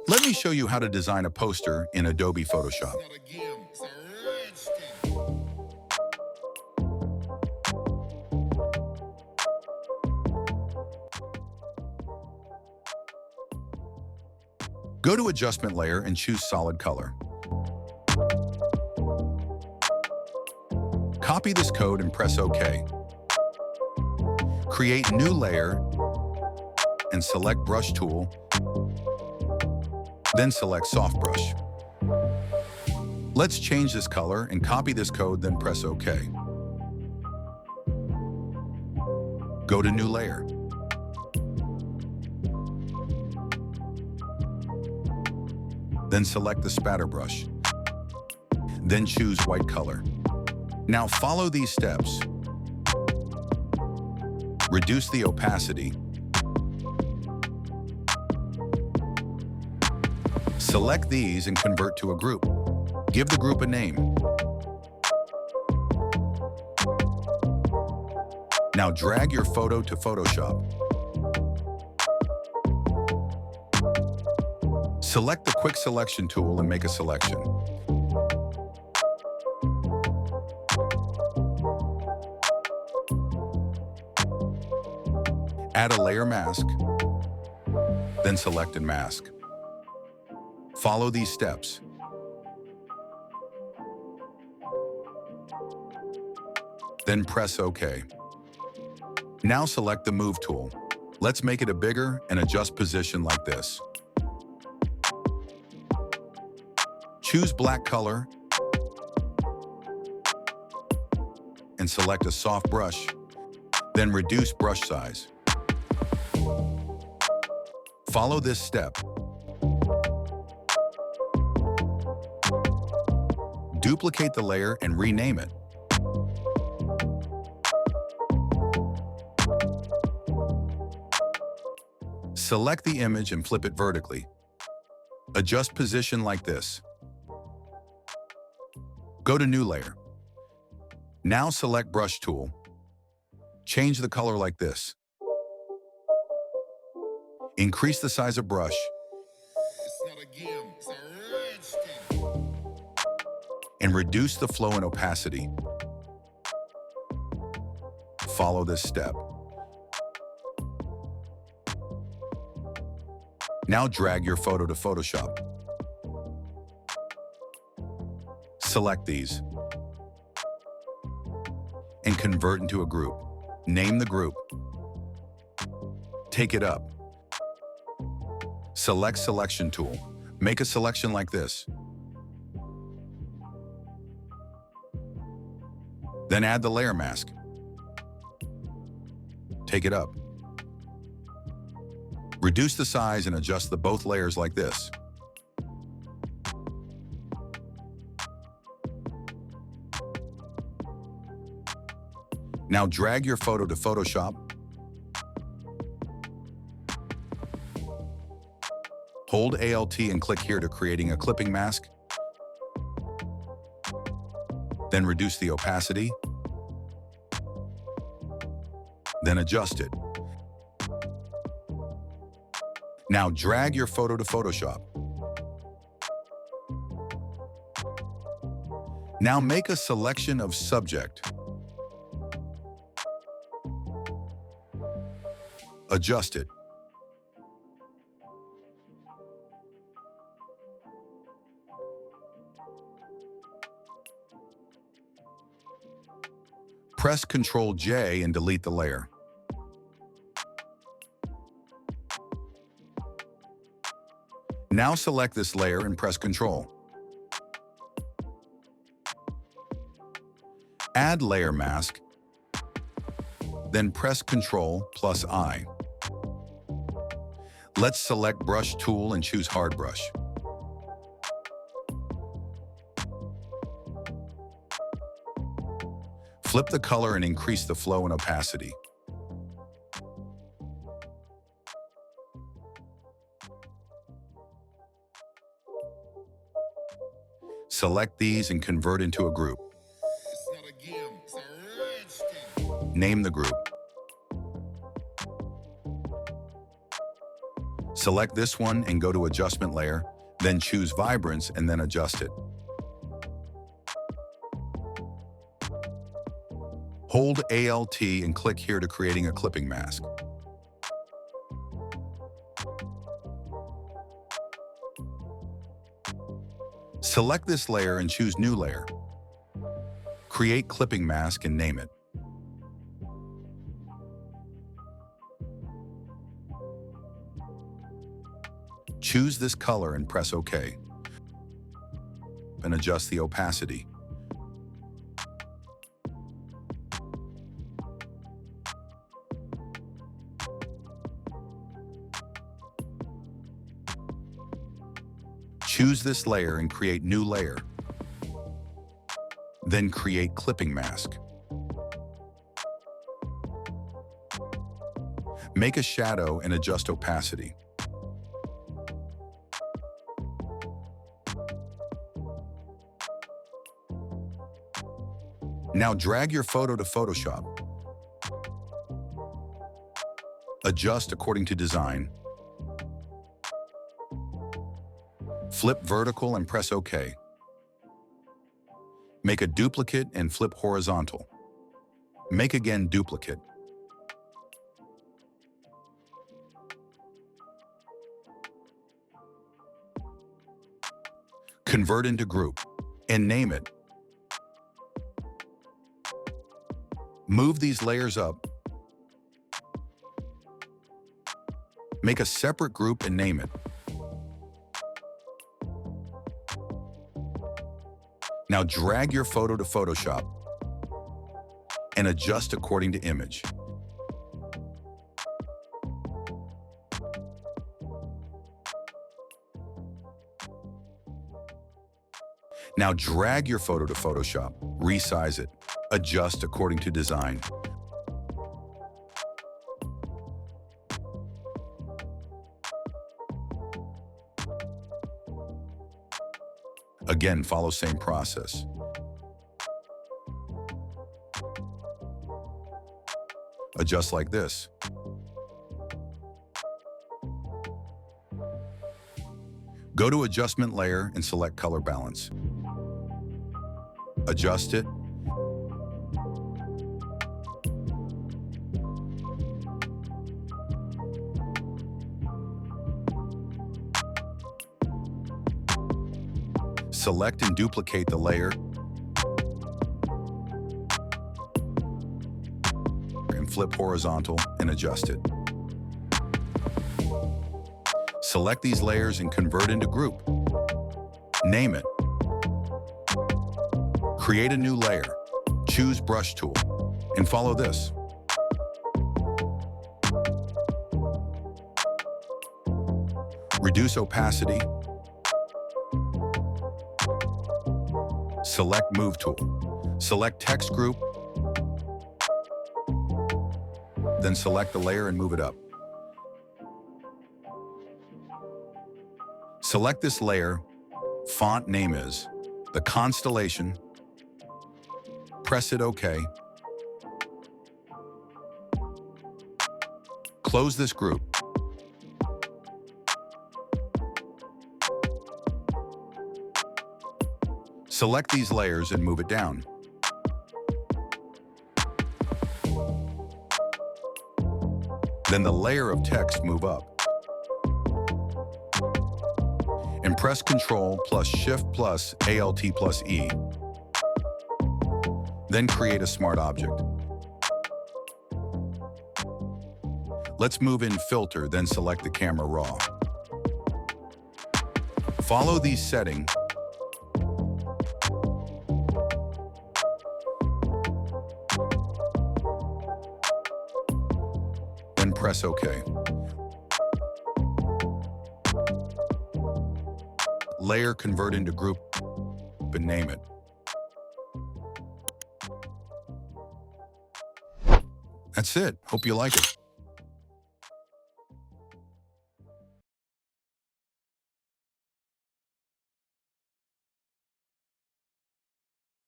Let me show you how to design a poster in Adobe Photoshop. Go to Adjustment Layer and choose Solid Color. Copy this code and press OK. Create New Layer and select Brush Tool, then select Soft Brush. Let's change this color and copy this code, then press OK. Go to New Layer. Then select the spatter brush. Then choose white color. Now follow these steps. Reduce the opacity. Select these and convert to a group. Give the group a name. Now drag your photo to Photoshop. Select the Quick Selection tool and make a selection. Add a layer mask, then select and mask. Follow these steps. Then press OK. Now select the Move tool. Let's make it a bigger and adjust position like this. Choose black color and select a soft brush, then reduce brush size. Follow this step. Duplicate the layer and rename it. Select the image and flip it vertically. Adjust position like this. Go to New Layer. Now select Brush tool. Change the color like this. Increase the size of brush. And reduce the flow and opacity. Follow this step. Now drag your photo to Photoshop. Select these and convert into a group. Name the group. Take it up. Select Selection tool. Make a selection like this. Then add the layer mask. Take it up. Reduce the size and adjust the both layers like this. Now drag your photo to Photoshop. Hold Alt and click here to creating a clipping mask. Then reduce the opacity. Then adjust it. Now drag your photo to Photoshop. Now make a selection of subject. Adjust it. Press Ctrl-J and delete the layer. Now select this layer and press Ctrl. Add layer mask, then press Ctrl+I. Let's select Brush tool and choose Hard Brush. Flip the color and increase the flow and opacity. Select these and convert into a group. Name the group. Select this one and go to Adjustment Layer, then choose Vibrance and then adjust it. Hold Alt and click here to creating a clipping mask. Select this layer and choose New Layer. Create clipping mask and name it. Choose this color and press OK. And adjust the opacity. Choose this layer and create New Layer. Then create clipping mask. Make a shadow and adjust opacity. Now drag your photo to Photoshop. Adjust according to design. Flip vertical and press OK. Make a duplicate and flip horizontal. Make again duplicate. Convert into group and name it. Move these layers up. Make a separate group and name it. Now drag your photo to Photoshop and adjust according to image. Now drag your photo to Photoshop, resize it, adjust according to design. Again, follow same process. Adjust like this. Go to Adjustment Layer and select Color Balance. Adjust it. Select and duplicate the layer and flip horizontal and adjust it. Select these layers and convert into group. Name it. Create a new layer. Choose Brush Tool and follow this. Reduce opacity. Select Move Tool. Select Text Group. Then select the layer and move it up. Select this layer. Font name is The Constellation. Press it OK. Close this group. Select these layers and move it down. Then the layer of text move up. And press Ctrl plus Shift plus Alt plus E. Then create a smart object. Let's move in Filter, then select the camera raw. Follow these settings. Then press OK. Layer convert into group and name it. That's it. Hope you like it.